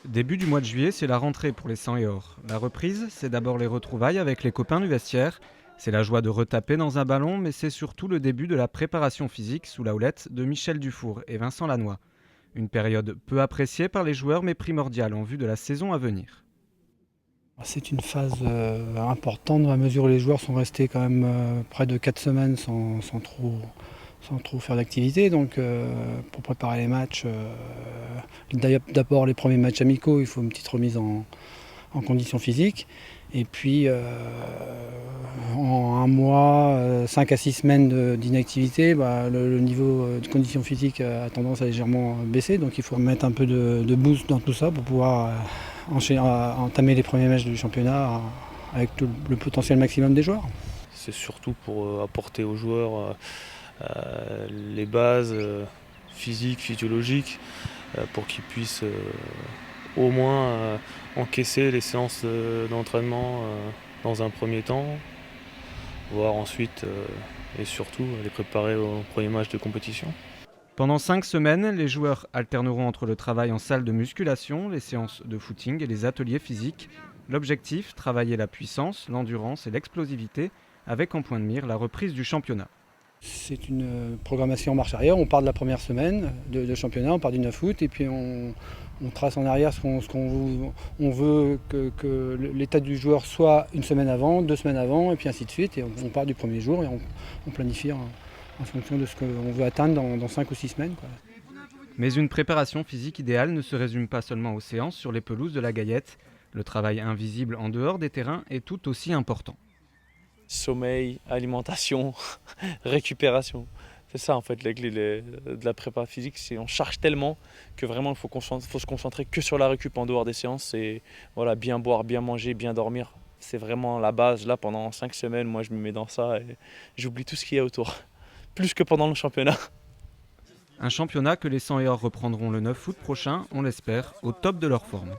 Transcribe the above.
Début du mois de juillet, c'est la rentrée pour les 100 et or. La reprise, c'est d'abord les retrouvailles avec les copains du vestiaire. C'est la joie de retaper dans un ballon, mais c'est surtout le début de la préparation physique sous la houlette de Michel Dufour et Vincent Lannoy. Une période peu appréciée par les joueurs, mais primordiale en vue de la saison à venir. C'est une phase importante dans la mesure où les joueurs sont restés quand même près de 4 semaines sans trop faire d'activité. Donc pour préparer les matchs, d'abord les premiers matchs amicaux, il faut une petite remise en condition physique. Et puis en un mois, 5 à 6 semaines d'inactivité, le niveau de condition physique a tendance à légèrement baisser. Donc il faut mettre un peu de boost dans tout ça pour pouvoir entamer les premiers matchs du championnat avec le potentiel maximum des joueurs. C'est surtout pour apporter aux joueurs les bases physiques, physiologiques, pour qu'ils puissent au moins encaisser les séances d'entraînement dans un premier temps, voire ensuite et surtout les préparer au premier match de compétition. Pendant 5 semaines, les joueurs alterneront entre le travail en salle de musculation, les séances de footing et les ateliers physiques. L'objectif, travailler la puissance, l'endurance et l'explosivité, avec en point de mire la reprise du championnat. C'est une programmation en marche arrière. On part de la première semaine de championnat, on part du 9 août et puis on trace en arrière on veut que l'état du joueur soit une semaine avant, 2 semaines avant et puis ainsi de suite. Et on part du premier jour et on planifie en fonction de ce qu'on veut atteindre dans 5 ou 6 semaines. Mais une préparation physique idéale ne se résume pas seulement aux séances sur les pelouses de la Gaillette. Le travail invisible en dehors des terrains est tout aussi important. Sommeil, alimentation, récupération. C'est ça en fait la clé de la prépa physique, c'est on charge tellement que vraiment il faut se concentrer que sur la récup en dehors des séances et voilà, bien boire, bien manger, bien dormir. C'est vraiment la base. Là pendant 5 semaines, moi je me mets dans ça et j'oublie tout ce qu'il y a autour. Plus que pendant le championnat. Un championnat que les 100 et or reprendront le 9 août prochain, on l'espère, au top de leur forme.